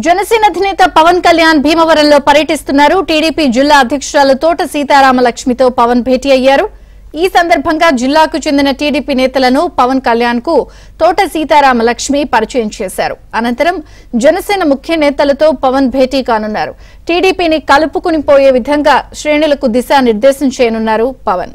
జనసేన అధినేత పవన్ కళ్యాణ్ భీమవరంలో పర్యటిస్తున్నారు. టీడీపీ జిల్లా అధ్యక్షురాలు తోట సీతారామలక్ష్మితో పవన్ భేటీ అయ్యారు. ఈ సందర్భంగా జిల్లాకు చెందిన టీడీపీ నేతలను పవన్ కళ్యాణ్ కు తోట సీతారామలక్ష్మి పరిచయం చేశారు. అనంతరం జనసేన ముఖ్య నేతలతో పవన్ భేటీ కానున్నారు. టీడీపీని కలుపుకుని పోయే విధంగా శ్రేణులకు దిశానిర్దేశం చేయనున్నారు పవన్.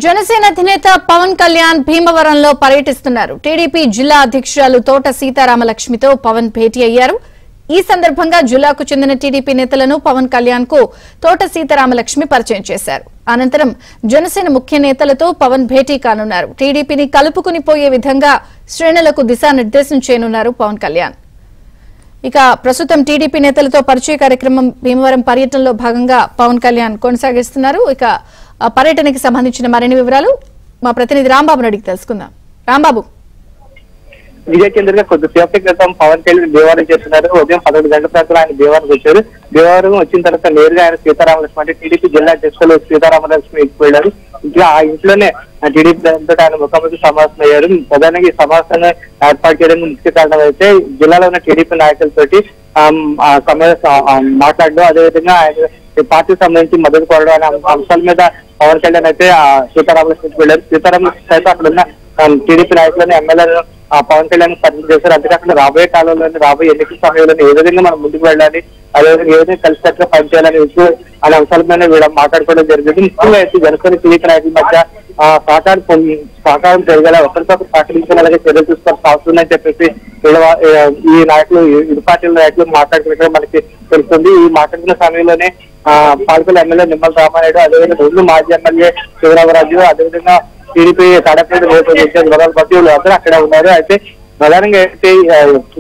జనసేన అధినేత పవన్ కళ్యాణ్ భీమవరంలో పర్యటిస్తున్నారు. టీడీపీ జిల్లా అధ్యక్షురాలు తోట సీతారామలక్ష్మితో పవన్ భేటీ అయ్యారు. ఈ సందర్భంగా జిల్లాకు చెందిన టీడీపీ నేతలను పవన్ కళ్యాణ్ కు తోట సీతారామలక్ష్మి పరిచయం చేశారు. అనంతరం జనసేన ముఖ్య నేతలతో పవన్ భేటీ కానున్నారు. టీడీపీని కలుపుకుని పోయే విధంగా శ్రేణులకు దిశానిర్దేశం చేయనున్నారు పవన్ కళ్యాణ్. ఇక ప్రస్తుతం టీడీపీ నేతలతో పరిచయ కార్యక్రమం భీమవరం పర్యటనలో భాగంగా పవన్ కళ్యాణ్ కొనసాగిస్తున్నారు. ఇక పర్యటనకి సంబంధించిన మరిన్ని వివరాలు మా ప్రతినిధి రాంబాబుని అడిగి తెలుసుకుందాం. రాంబాబు, విజయ్ చంద్ర కొద్దిసేపటి క్రితం పవన్ కళ్యాణ్ భీమవరం చేస్తున్నారు. ఉదయం 11 గంటల ప్రాంతంలో ఆయన భీమవరంకి వచ్చారు. భీమవరం వచ్చిన తర్వాత నేరుగా ఆయన సీతారామలక్ష్మి అంటే టీడీపీ జిల్లా అధ్యక్షులు సీతారామలక్ష్మి వెళ్ళారు. ఇంకా ఆ ఇంట్లోనే టీడీపీ ఆయన ముఖాముఖి సమావేశం అయ్యారు. ప్రధానంగా ఈ సమావేశాన్ని ఏర్పాటు చేయడానికి ముఖ్య కారణం అయితే జిల్లాలో ఉన్న టీడీపీ నాయకులతోటి మాట్లాడడం, అదేవిధంగా ఆయన పార్టీకి సంబంధించి మద్దతు కోరడం అనే అంశాల మీద పవన్ కళ్యాణ్ అయితే సీతారామలక్ష్మికి వెళ్ళారు. సీతారామలక్ష్మి అయితే అక్కడ ఉన్న టీడీపీ నాయకులను ఎమ్మెల్యేలను పవన్ కళ్యాణ్ పరిచయం చేశారు. అంతేకాకుండా రాబోయే కాలంలోనే రాబోయే ఎన్నికల సమయంలో ఏ విధంగా మనం ముందుకు వెళ్ళాలి, అదేవిధంగా ఏ విధంగా కలిసికట్టుగా పనిచేయాలని అనే అంశాల మీద వీళ్ళ మాట్లాడుకోవడం జరిగింది. ముఖ్యంగా అయితే జనసేన టీడీపీ నాయకుల మధ్య సహకారం జరిగేలా ఒకరికొకరు సహకరించేలాగా చర్యలు తీసుకోవాల్సిన అవసరం ఉందని చెప్పేసి ఈ నాయకులు ఇరు పార్టీల నాయకులు మాట్లాడుతున్నట్టుగా మనకి తెలుస్తుంది. ఈ మాట్లాడుతున్న సమయంలోనే పాలకుల ఎమ్మెల్యే నిమ్మల రామానాయుడు, అదేవిధంగా రెండు మాజీ ఎమ్మెల్యే శివరామరాజు, అదేవిధంగా టీడీపీ తాడపల్లి అందరూ అక్కడ ఉన్నారు. అయితే ప్రధానంగా అయితే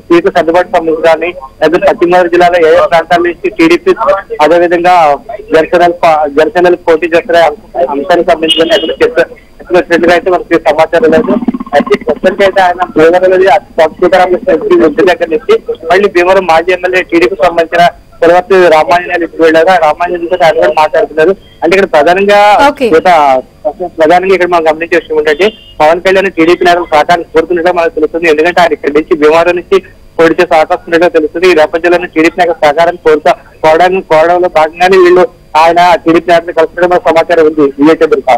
సీట్ల సర్దుబాటు సంబంధించి లేదా పశ్చిమ గోదావరి జిల్లాలో ఏ ప్రాంతాల నుంచి టీడీపీ అదేవిధంగా జనసేనలు పోటీ చేస్తున్న అంశానికి సంబంధించిన చర్చగా అయితే మనకి సమాచారం లేదు. అయితే ప్రస్తుతానికి అయితే ఆయన భీమవరం సీతారామలక్ష్మి దగ్గర నుంచి మళ్ళీ భీమవరం మాజీ ఎమ్మెల్యే టీడీపీకి సంబంధించిన తర్వాత రామాంజనేయులు ఇప్పుడు వెళ్ళారు. రామాంజనేయులతో ఆయన మాట్లాడుతున్నారు. అంటే ఇక్కడ ప్రధానంగా ఇక్కడ మనం గమనించే విషయం ఏంటంటే పవన్ కళ్యాణ్ టీడీపీ నేతలు సహకారం కోరుతున్నట్టుగా మనకు తెలుస్తుంది. ఎందుకంటే ఆయన ఇక్కడి నుంచి భీమవరం నుంచి పోటీ చేసి ఆకర్షిస్తున్నట్టుగా తెలుస్తుంది. ఈ నేపథ్యంలో టీడీపీ నేతల సహకారం కోరడంలో భాగంగానే వీళ్ళు ఆయన టీడీపీ నేతలు కలుపుతున్న సమాచారం ఉంది. విజయ్ చంద్ర.